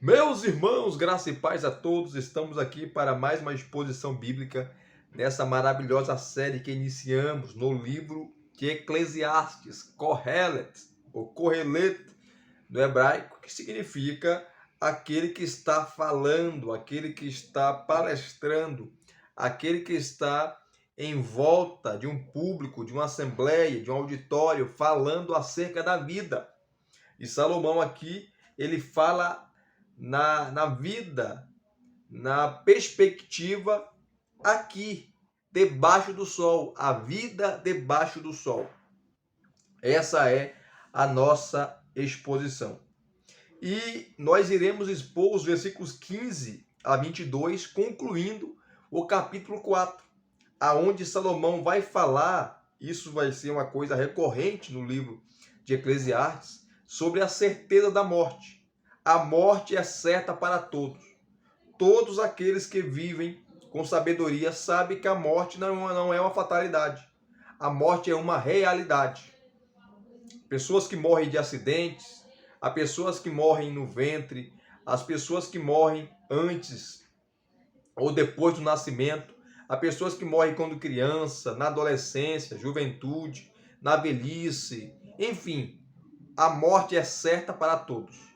Meus irmãos, graça e paz a todos, estamos aqui para mais uma exposição bíblica nessa maravilhosa série que iniciamos no livro de Eclesiastes, Kohelet, ou Kohelet no hebraico, que significa aquele que está falando, aquele que está palestrando, aquele que está em volta de um público, de uma assembleia, de um auditório, falando acerca da vida. E Salomão aqui, ele fala na vida, na perspectiva aqui, debaixo do sol, a vida debaixo do sol. Essa é a nossa exposição. E nós iremos expor os versículos 15 a 22, concluindo o capítulo 4, aonde Salomão vai falar, isso vai ser uma coisa recorrente no livro de Eclesiastes, sobre a certeza da morte. A morte é certa para todos. Todos aqueles que vivem com sabedoria sabem que a morte não é uma fatalidade. A morte é uma realidade. Pessoas que morrem de acidentes, há pessoas que morrem no ventre, as pessoas que morrem antes ou depois do nascimento, há pessoas que morrem quando criança, na adolescência, juventude, na velhice, enfim, a morte é certa para todos.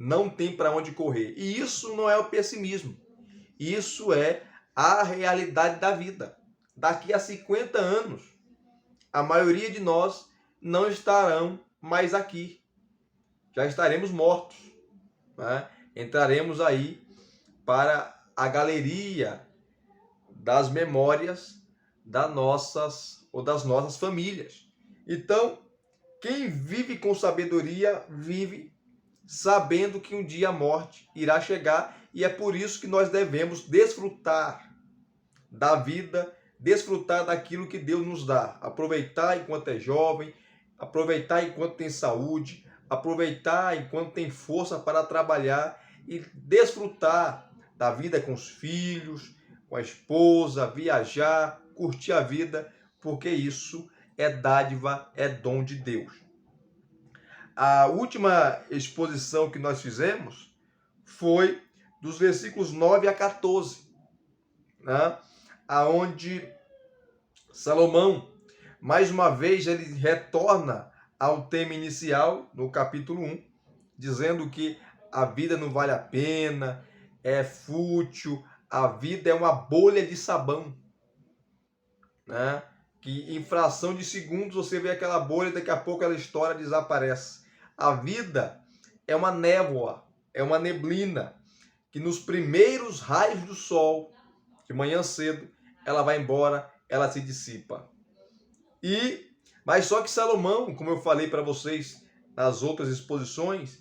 Não tem para onde correr. E isso não é o pessimismo. Isso é a realidade da vida. Daqui a 50 anos, a maioria de nós não estarão mais aqui. Já estaremos mortos. Né? Entraremos aí para a galeria das memórias das nossas famílias. Então, quem vive com sabedoria, vive sabendo que um dia a morte irá chegar, e é por isso que nós devemos desfrutar da vida, desfrutar daquilo que Deus nos dá, aproveitar enquanto é jovem, aproveitar enquanto tem saúde, aproveitar enquanto tem força para trabalhar e desfrutar da vida com os filhos, com a esposa, viajar, curtir a vida, porque isso é dádiva, é dom de Deus. A última exposição que nós fizemos foi dos versículos 9 a 14, né? Aonde Salomão, mais uma vez, ele retorna ao tema inicial, no capítulo 1, dizendo que a vida não vale a pena, é fútil, a vida é uma bolha de sabão, né? Que em fração de segundos você vê aquela bolha, daqui a pouco ela estoura e desaparece. A vida é uma névoa, é uma neblina, que nos primeiros raios do sol, de manhã cedo, ela vai embora, ela se dissipa. Mas só que Salomão, como eu falei para vocês nas outras exposições,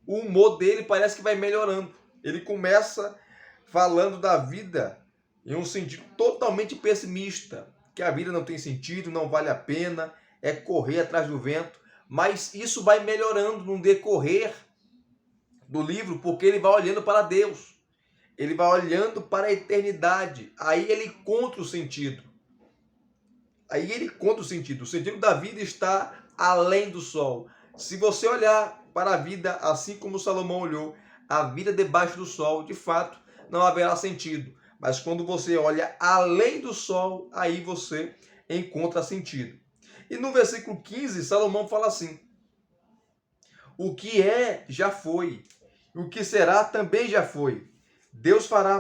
o humor dele parece que vai melhorando. Ele começa falando da vida em um sentido totalmente pessimista, que a vida não tem sentido, não vale a pena, é correr atrás do vento. Mas isso vai melhorando no decorrer do livro, porque ele vai olhando para Deus. Ele vai olhando para a eternidade. Aí ele encontra o sentido. O sentido da vida está além do sol. Se você olhar para a vida assim como Salomão olhou, a vida debaixo do sol, de fato, não haverá sentido. Mas quando você olha além do sol, aí você encontra sentido. E no versículo 15, Salomão fala assim: o que é, já foi. O que será, também já foi. Deus fará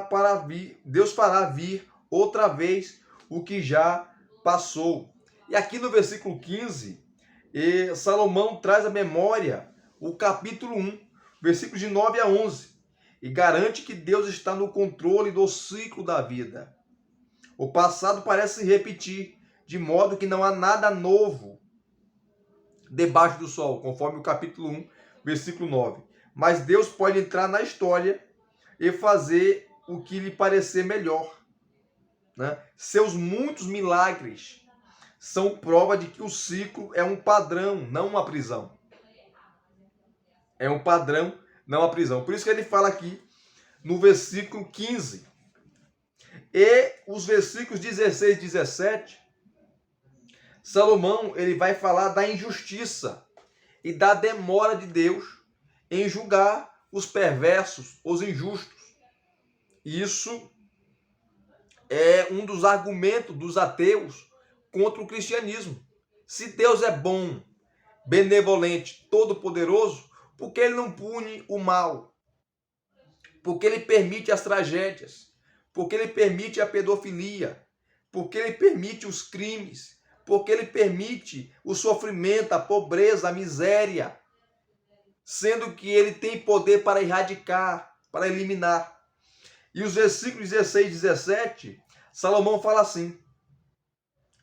vir outra vez o que já passou. E aqui no versículo 15, Salomão traz à memória o capítulo 1, versículos de 9 a 11. E garante que Deus está no controle do ciclo da vida. O passado parece se repetir, de modo que não há nada novo debaixo do sol, conforme o capítulo 1, versículo 9. Mas Deus pode entrar na história e fazer o que lhe parecer melhor. Né? Seus muitos milagres são prova de que o ciclo é um padrão, não uma prisão. É um padrão, não uma prisão. Por isso que ele fala aqui no versículo 15. E os versículos 16 e 17, Salomão ele vai falar da injustiça e da demora de Deus em julgar os perversos, os injustos. Isso é um dos argumentos dos ateus contra o cristianismo. Se Deus é bom, benevolente, todo-poderoso, por que ele não pune o mal? Por que ele permite as tragédias? Por que ele permite a pedofilia? Por que ele permite os crimes? Por que ele permite o sofrimento, a pobreza, a miséria? Sendo que ele tem poder para erradicar, para eliminar. E os versículos 16 e 17, Salomão fala assim: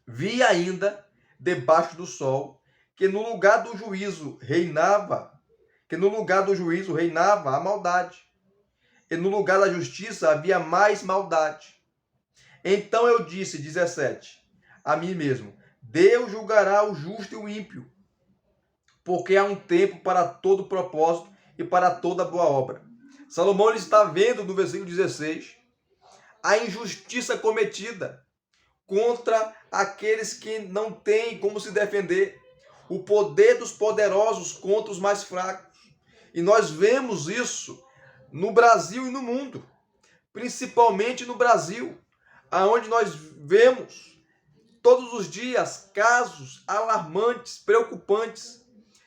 vi ainda debaixo do sol que no lugar do juízo reinava a maldade, e no lugar da justiça havia mais maldade. Então eu disse, 17, a mim mesmo: Deus julgará o justo e o ímpio, porque há um tempo para todo propósito e para toda boa obra. Salomão ele está vendo no versículo 16 a injustiça cometida contra aqueles que não têm como se defender, o poder dos poderosos contra os mais fracos. E nós vemos isso no Brasil e no mundo, principalmente no Brasil, aonde nós vemos todos os dias casos alarmantes, preocupantes,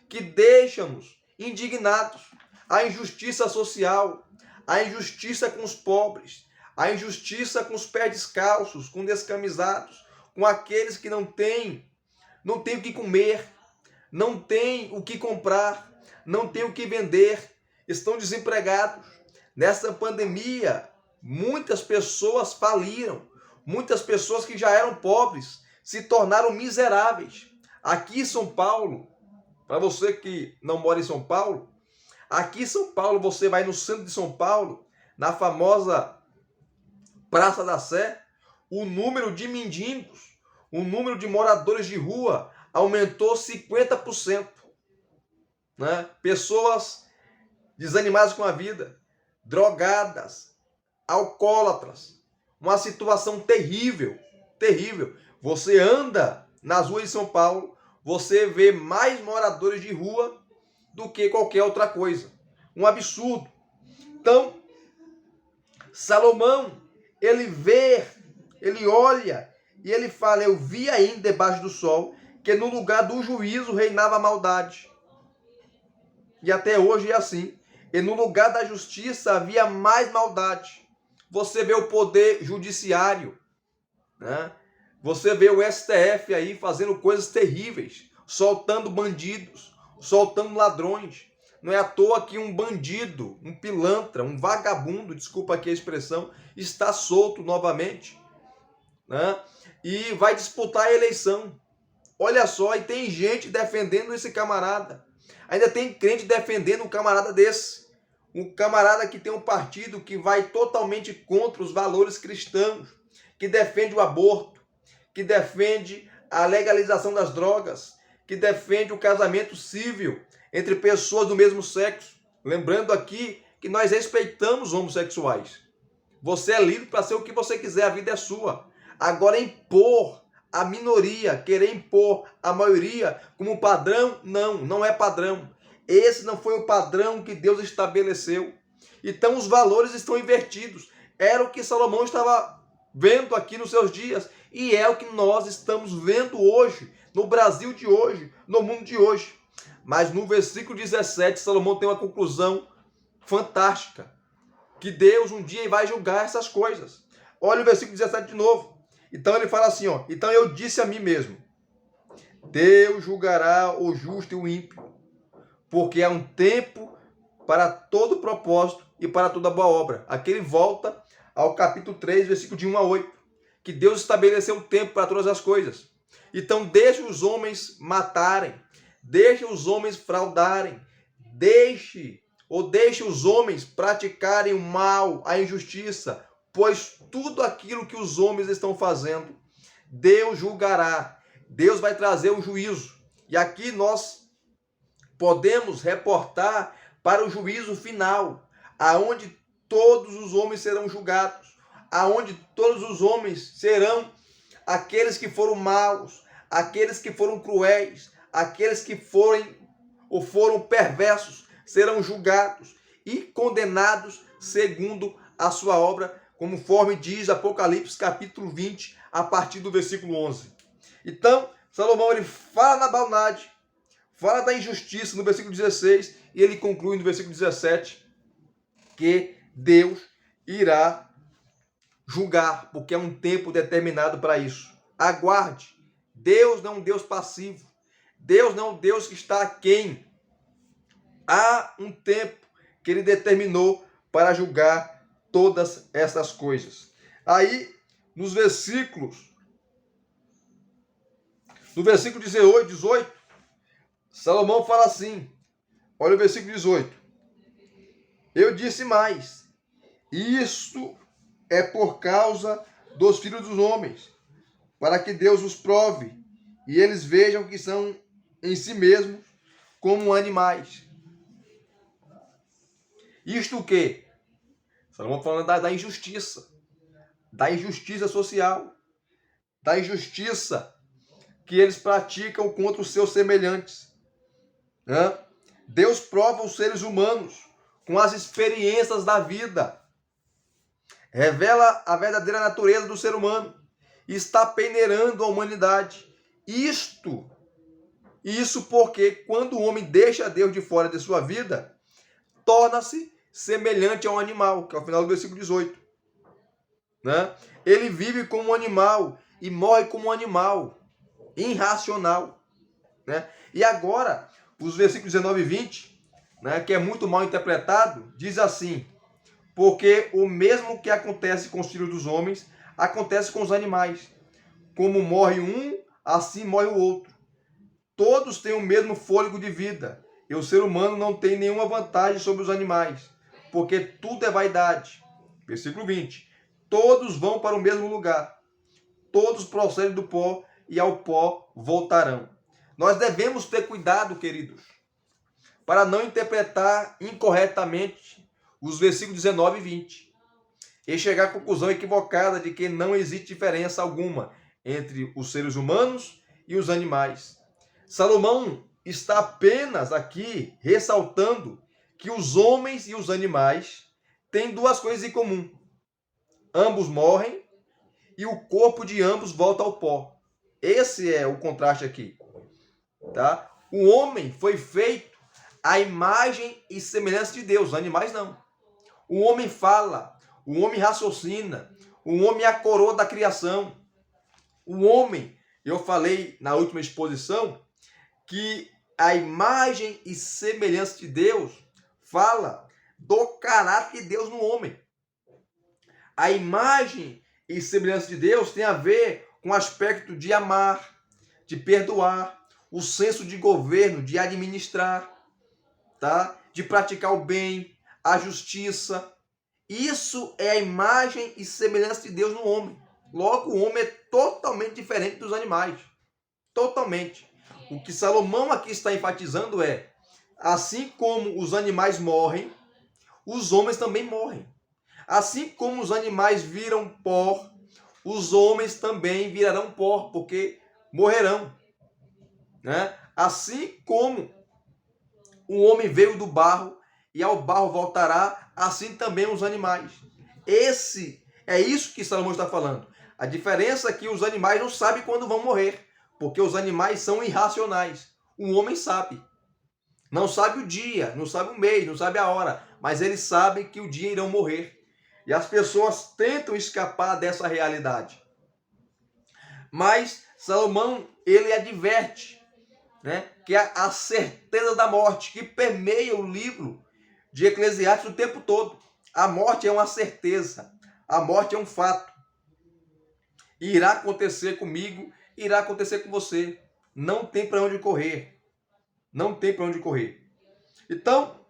que deixam-nos indignados. A injustiça social, a injustiça com os pobres, a injustiça com os pés descalços, com descamisados, com aqueles que não têm o que comer, não têm o que comprar, não têm o que vender, estão desempregados. Nessa pandemia, muitas pessoas faliram, muitas pessoas que já eram pobres se tornaram miseráveis. Aqui em São Paulo, para você que não mora em São Paulo, aqui em São Paulo, você vai no centro de São Paulo, na famosa Praça da Sé, o número de mendigos, o número de moradores de rua aumentou 50%. Né? Pessoas desanimadas com a vida, drogadas, alcoólatras, uma situação terrível, terrível. Você anda nas ruas de São Paulo, você vê mais moradores de rua do que qualquer outra coisa. Um absurdo. Então, Salomão, ele vê, ele olha e ele fala: eu vi ainda debaixo do sol que no lugar do juízo reinava a maldade. E até hoje é assim. E no lugar da justiça havia mais maldade. Você vê o poder judiciário, né? Você vê o STF aí fazendo coisas terríveis, soltando bandidos, soltando ladrões. Não é à toa que um bandido, um pilantra, um vagabundo, desculpa aqui a expressão, está solto novamente, né? E vai disputar a eleição. Olha só, e tem gente defendendo esse camarada. Ainda tem crente defendendo um camarada desse. Um camarada que tem um partido que vai totalmente contra os valores cristãos, que defende o aborto, que defende a legalização das drogas, que defende o casamento civil entre pessoas do mesmo sexo. Lembrando aqui que nós respeitamos homossexuais. Você é livre para ser o que você quiser, a vida é sua. Agora, impor a minoria, querer impor a maioria como padrão, não é padrão. Esse não foi o padrão que Deus estabeleceu. Então os valores estão invertidos. Era o que Salomão estava vendo aqui nos seus dias e é o que nós estamos vendo hoje, no Brasil de hoje, no mundo de hoje. Mas no versículo 17, Salomão tem uma conclusão fantástica, que Deus um dia vai julgar essas coisas. Olha o versículo 17 de novo. Então ele fala assim, então eu disse a mim mesmo: Deus julgará o justo e o ímpio, porque há um tempo para todo propósito e para toda boa obra. Aqui ele volta ao capítulo 3, versículo de 1 a 8, que Deus estabeleceu um tempo para todas as coisas. Então deixe os homens matarem, deixe os homens fraudarem, deixe os homens praticarem o mal, a injustiça, pois tudo aquilo que os homens estão fazendo, Deus julgará. Deus vai trazer o juízo. E aqui nós podemos reportar para o juízo final, aonde todos os homens serão julgados, aonde todos os homens serão aqueles que foram maus, aqueles que foram cruéis, aqueles que foram perversos, serão julgados. e condenados segundo a sua obra, conforme diz Apocalipse capítulo 20, a partir do versículo 11. Então, Salomão ele fala na maldade, fala da injustiça no versículo 16 e ele conclui no versículo 17 que Deus irá julgar, porque é um tempo determinado para isso. Aguarde. Deus não é um Deus passivo. Deus não é um Deus que está aquém. Há um tempo que ele determinou para julgar todas essas coisas. Aí, no versículo 18, Salomão fala assim, olha o versículo 18. Eu disse mais, isto é por causa dos filhos dos homens, para que Deus os prove, e eles vejam que são em si mesmos como animais. Isto o quê? Salomão falando da injustiça social, da injustiça que eles praticam contra os seus semelhantes. Deus prova os seres humanos com as experiências da vida. Revela a verdadeira natureza do ser humano. Está peneirando a humanidade. Isso porque quando o homem deixa Deus de fora de sua vida, torna-se semelhante a um animal, que é o final do versículo 18. Ele vive como um animal e morre como um animal. Irracional. E agora, os versículos 19 e 20, que é muito mal interpretado, diz assim, porque o mesmo que acontece com os filhos dos homens, acontece com os animais. Como morre um, assim morre o outro. Todos têm o mesmo fôlego de vida, e o ser humano não tem nenhuma vantagem sobre os animais, porque tudo é vaidade. Versículo 20, todos vão para o mesmo lugar, todos procedem do pó, e ao pó voltarão. Nós devemos ter cuidado, queridos, para não interpretar incorretamente os versículos 19 e 20 e chegar à conclusão equivocada de que não existe diferença alguma entre os seres humanos e os animais. Salomão está apenas aqui ressaltando que os homens e os animais têm duas coisas em comum. Ambos morrem e o corpo de ambos volta ao pó. Esse é o contraste aqui. O homem foi feito à imagem e semelhança de Deus, os animais não. O homem fala, o homem raciocina, o homem é a coroa da criação. O homem, eu falei na última exposição, que a imagem e semelhança de Deus fala do caráter de Deus no homem. A imagem e semelhança de Deus tem a ver com o aspecto de amar, de perdoar, o senso de governo, de administrar, de praticar o bem, a justiça. Isso é a imagem e semelhança de Deus no homem. Logo, o homem é totalmente diferente dos animais. Totalmente. O que Salomão aqui está enfatizando é, assim como os animais morrem, os homens também morrem. Assim como os animais viram pó, os homens também virarão pó, porque morrerão. Assim como o homem veio do barro e ao barro voltará, assim também os animais. É isso que Salomão está falando. A diferença é que os animais não sabem quando vão morrer, porque os animais são irracionais. O homem sabe. Não sabe o dia, não sabe o mês, não sabe a hora, mas eles sabem que o dia irão morrer. E as pessoas tentam escapar dessa realidade. Mas Salomão, ele adverte, que a certeza da morte, que permeia o livro de Eclesiastes o tempo todo. A morte é uma certeza, a morte é um fato. Irá acontecer comigo, irá acontecer com você. Não tem para onde correr. Não tem para onde correr. Então,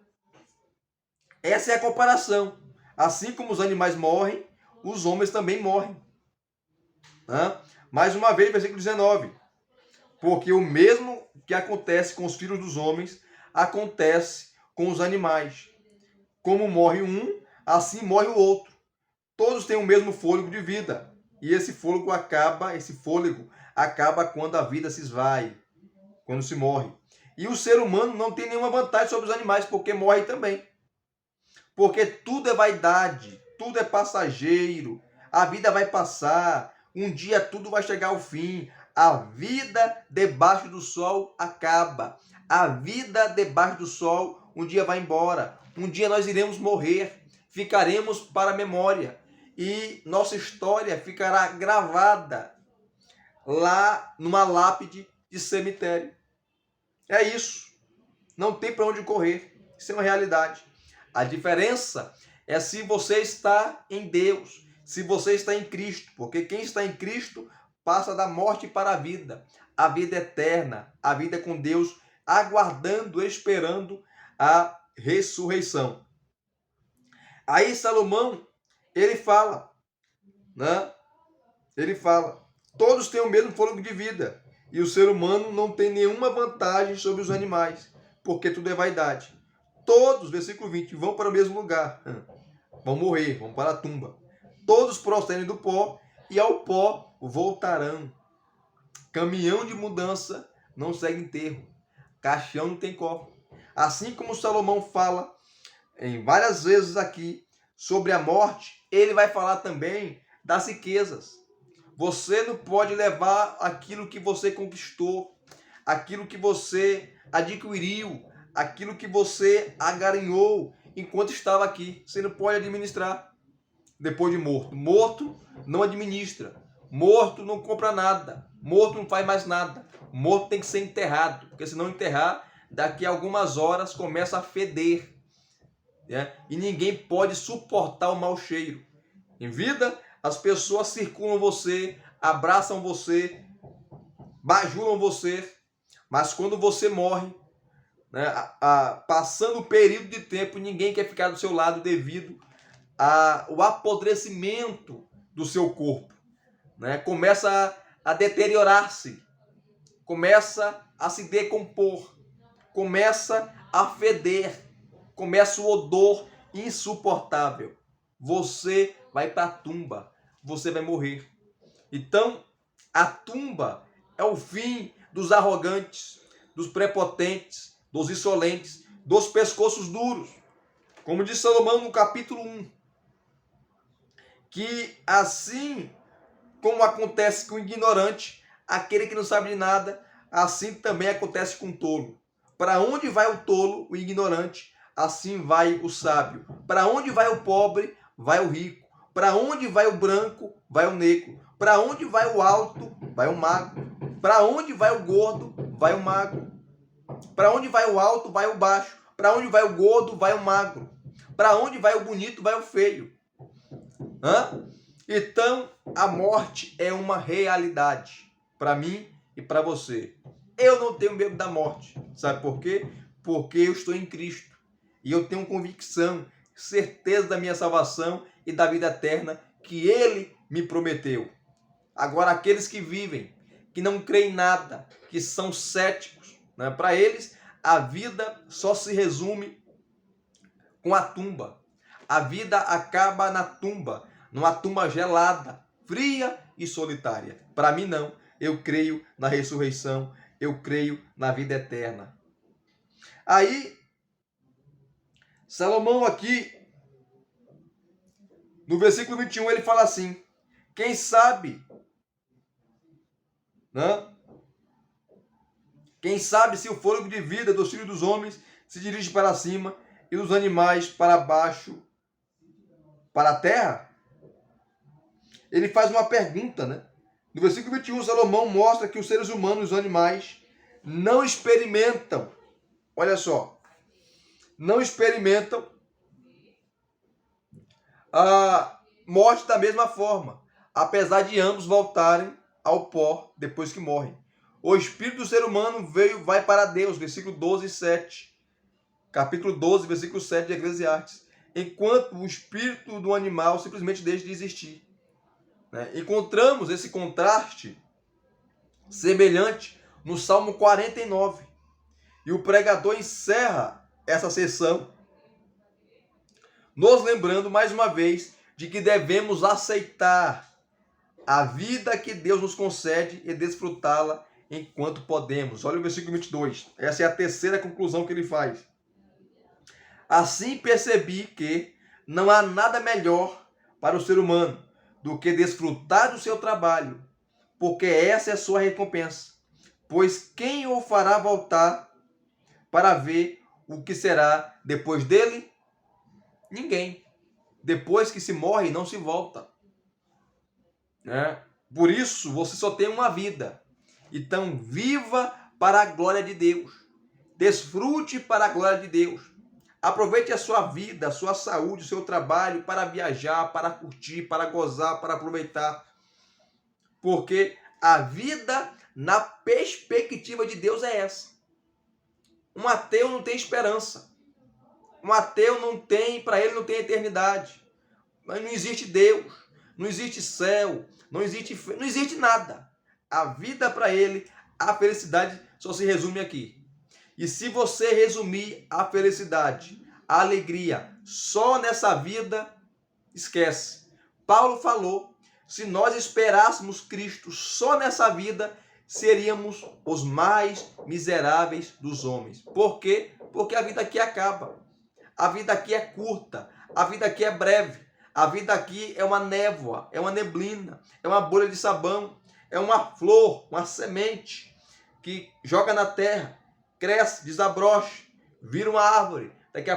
essa é a comparação. Assim como os animais morrem, os homens também morrem. Mais uma vez, versículo 19. Porque o mesmo que acontece com os filhos dos homens, acontece com os animais. Como morre um, assim morre o outro. Todos têm o mesmo fôlego de vida. E esse fôlego acaba quando a vida se esvai, quando se morre. E o ser humano não tem nenhuma vantagem sobre os animais, porque morre também. Porque tudo é vaidade, tudo é passageiro, a vida vai passar, um dia tudo vai chegar ao fim. A vida debaixo do sol acaba. A vida debaixo do sol um dia vai embora. Um dia nós iremos morrer, ficaremos para a memória e nossa história ficará gravada lá numa lápide de cemitério. É isso. Não tem para onde correr. Isso é uma realidade. A diferença é se você está em Deus, se você está em Cristo, porque quem está em Cristo passa da morte para a vida eterna, a vida com Deus, aguardando, esperando a ressurreição. Aí Salomão, ele fala, né? Ele fala, todos têm o mesmo fôlego de vida, e o ser humano não tem nenhuma vantagem sobre os animais, porque tudo é vaidade. Todos, versículo 20, vão para o mesmo lugar, vão morrer, vão para a tumba. Todos procedem do pó, e ao pó voltarão. Caminhão de mudança não segue enterro, caixão não tem cofre. Assim como Salomão fala em várias vezes aqui sobre a morte, ele vai falar também das riquezas. Você não pode levar aquilo que você conquistou, aquilo que você adquiriu, aquilo que você agarinhou enquanto estava aqui. Você não pode administrar depois de morto. Morto não administra. Morto não compra nada. Morto não faz mais nada. Morto tem que ser enterrado, porque se não enterrar, daqui a algumas horas começa a feder. Né? E ninguém pode suportar o mau cheiro. Em vida, as pessoas circulam você, abraçam você, bajulam você, mas quando você morre, né, passando o período de tempo, ninguém quer ficar do seu lado devido ao apodrecimento do seu corpo. Né? Começa a deteriorar-se, começa a se decompor, começa a feder, começa o odor insuportável. Você vai para a tumba, você vai morrer. Então, a tumba é o fim dos arrogantes, dos prepotentes, dos insolentes, dos pescoços duros. Como diz Salomão no capítulo 1, que assim como acontece com o ignorante, aquele que não sabe de nada, assim também acontece com o tolo. Para onde vai o tolo, o ignorante, assim vai o sábio. Para onde vai o pobre, vai o rico. Para onde vai o branco, vai o negro. Para onde vai o alto, vai o magro. Para onde vai o gordo, vai o magro. Para onde vai o alto, vai o baixo. Para onde vai o gordo, vai o magro. Para onde vai o bonito, vai o feio. Então, a morte é uma realidade para mim e para você. Eu não tenho medo da morte. Sabe por quê? Porque eu estou em Cristo. E eu tenho convicção, certeza da minha salvação e da vida eterna que Ele me prometeu. Agora, aqueles que vivem, que não creem em nada, que são céticos, né? Para eles, a vida só se resume com a tumba. A vida acaba na tumba, numa tumba gelada, fria e solitária. Para mim, não. Eu creio na ressurreição, eu creio na vida eterna. Aí, Salomão aqui, no versículo 21, ele fala assim, quem sabe, né? Quem sabe se o fôlego de vida dos filhos dos homens se dirige para cima e dos animais para baixo, para a terra? Ele faz uma pergunta, né? No versículo 21, Salomão mostra que os seres humanos e os animais não experimentam, olha só, não experimentam a morte da mesma forma, apesar de ambos voltarem ao pó depois que morrem. O espírito do ser humano vai para Deus, versículo 12 e 7. Capítulo 12, versículo 7 de Eclesiastes. Enquanto o espírito do animal simplesmente deixa de existir. Encontramos esse contraste semelhante no Salmo 49. E o pregador encerra essa sessão nos lembrando mais uma vez de que devemos aceitar a vida que Deus nos concede e desfrutá-la enquanto podemos. Olha o versículo 22. Essa é a terceira conclusão que ele faz. Assim percebi que não há nada melhor para o ser humano do que desfrutar do seu trabalho, porque essa é a sua recompensa. Pois quem o fará voltar para ver o que será depois dele? Ninguém. Depois que se morre, não se volta. Né? Por isso, você só tem uma vida. Então, viva para a glória de Deus. Desfrute para a glória de Deus. Aproveite a sua vida, a sua saúde, o seu trabalho para viajar, para curtir, para gozar, para aproveitar. Porque a vida na perspectiva de Deus é essa. Um ateu não tem esperança. Um ateu não tem, para ele não tem eternidade. Mas não existe Deus, não existe céu, não existe nada. A vida para ele, a felicidade só se resume aqui. E se você resumir a felicidade, a alegria só nessa vida, esquece. Paulo falou, se nós esperássemos Cristo só nessa vida, seríamos os mais miseráveis dos homens. Por quê? Porque a vida aqui acaba. A vida aqui é curta, a vida aqui é breve. A vida aqui é uma névoa, é uma neblina, é uma bolha de sabão, é uma flor, uma semente que joga na terra, cresce, desabrocha, vira uma árvore. Daqui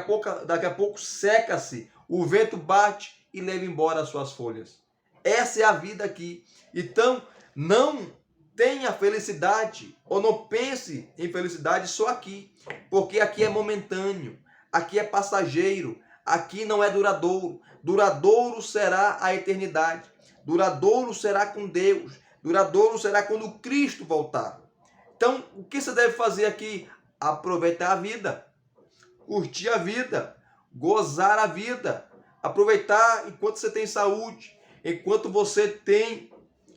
a pouco seca-se, o vento bate e leva embora as suas folhas. Essa é a vida aqui. Então, não tenha felicidade ou não pense em felicidade só aqui, porque aqui é momentâneo, aqui é passageiro, aqui não é duradouro. Duradouro será a eternidade. Duradouro será com Deus. Duradouro será quando Cristo voltar. Então, o que você deve fazer aqui? Aproveitar a vida. Curtir a vida. Gozar a vida. Aproveitar enquanto você tem saúde. Enquanto você tem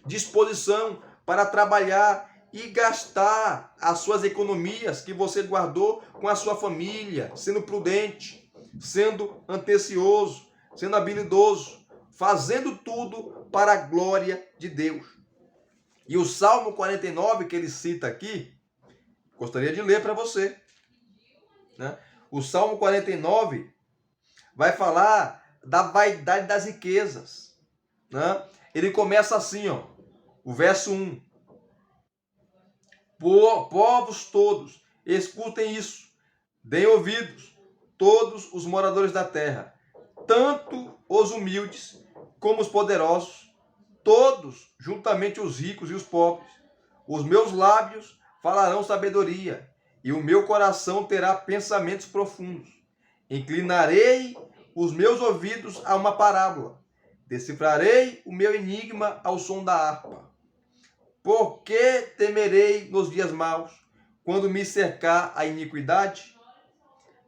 disposição para trabalhar e gastar as suas economias que você guardou com a sua família, sendo prudente, sendo atencioso, sendo habilidoso, fazendo tudo para a glória de Deus. E o Salmo 49 que ele cita aqui, gostaria de ler para você. Né? O Salmo 49 vai falar da vaidade das riquezas. Né? Ele começa assim, ó, o verso 1. Povos todos, escutem isso, deem ouvidos, todos os moradores da terra, tanto os humildes como os poderosos, todos, juntamente os ricos e os pobres. Os meus lábios falarão sabedoria, e o meu coração terá pensamentos profundos. Inclinarei os meus ouvidos a uma parábola, decifrarei o meu enigma ao som da harpa. Por que temerei nos dias maus, quando me cercar a iniquidade?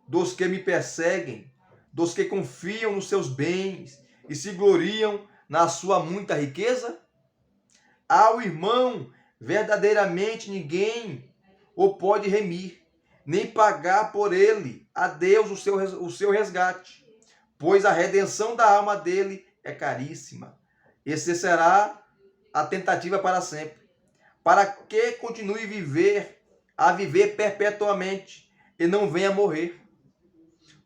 Dos que me perseguem, dos que confiam nos seus bens e se gloriam na sua muita riqueza? Ao irmão, verdadeiramente ninguém o pode remir, nem pagar por ele a Deus o seu resgate, pois a redenção da alma dele é caríssima. Esse será a tentativa para sempre, para que continue a viver perpetuamente e não venha morrer.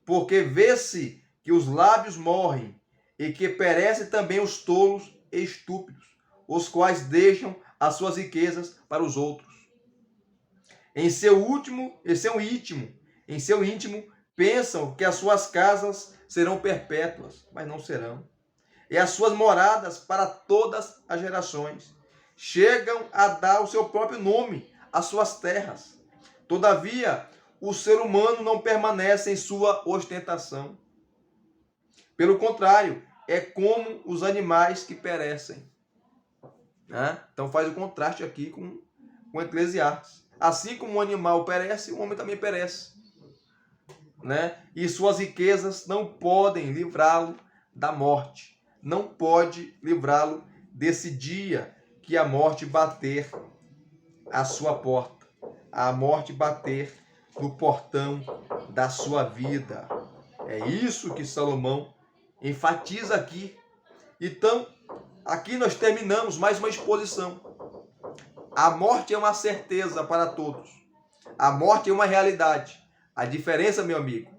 Porque vê-se que os lábios morrem e que perecem também os tolos e estúpidos, os quais deixam as suas riquezas para os outros. Em seu íntimo, pensam que as suas casas serão perpétuas, mas não serão. E as suas moradas para todas as gerações. Chegam a dar o seu próprio nome às suas terras. Todavia, o ser humano não permanece em sua ostentação. Pelo contrário, é como os animais que perecem. Né? Então faz o contraste aqui com Eclesiastes. Assim como o animal perece, o homem também perece. Né? E suas riquezas não podem livrá-lo da morte. Não pode livrá-lo desse dia que a morte bater à sua porta. A morte bater no portão da sua vida. É isso que Salomão enfatiza aqui. Então, aqui nós terminamos mais uma exposição. A morte é uma certeza para todos. A morte é uma realidade. A diferença, meu amigo,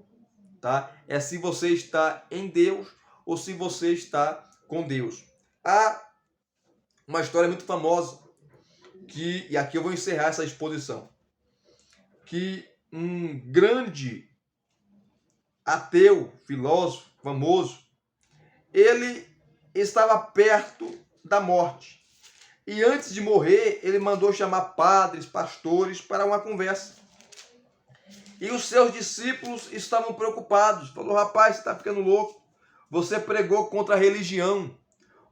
tá? É se você está em Deus ou se você está com Deus. Há uma história muito famosa e aqui eu vou encerrar essa exposição, que um grande ateu, filósofo famoso, ele estava perto da morte. E antes de morrer, ele mandou chamar padres, pastores para uma conversa. E os seus discípulos estavam preocupados. Falou, rapaz, você está ficando louco. Você pregou contra a religião.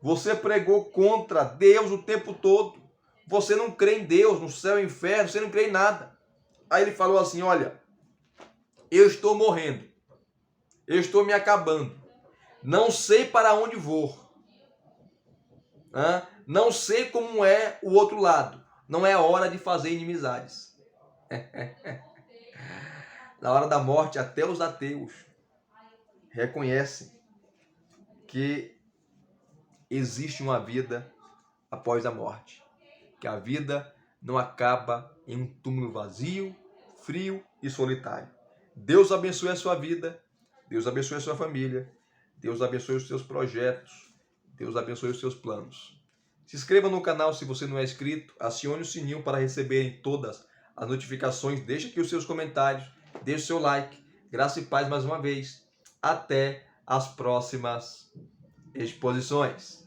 Você pregou contra Deus o tempo todo. Você não crê em Deus, no céu e no inferno, você não crê em nada. Aí ele falou assim, olha, eu estou morrendo. Eu estou me acabando. Não sei para onde vou. Não sei como é o outro lado. Não é hora de fazer inimizades. Na hora da morte, até os ateus reconhecem que existe uma vida após a morte. Que a vida não acaba em um túmulo vazio, frio e solitário. Deus abençoe a sua vida. Deus abençoe a sua família. Deus abençoe os seus projetos. Deus abençoe os seus planos. Se inscreva no canal se você não é inscrito. Acione o sininho para receberem todas as notificações. Deixe aqui os seus comentários. Deixe o seu like. Graça e paz mais uma vez. Até as próximas exposições.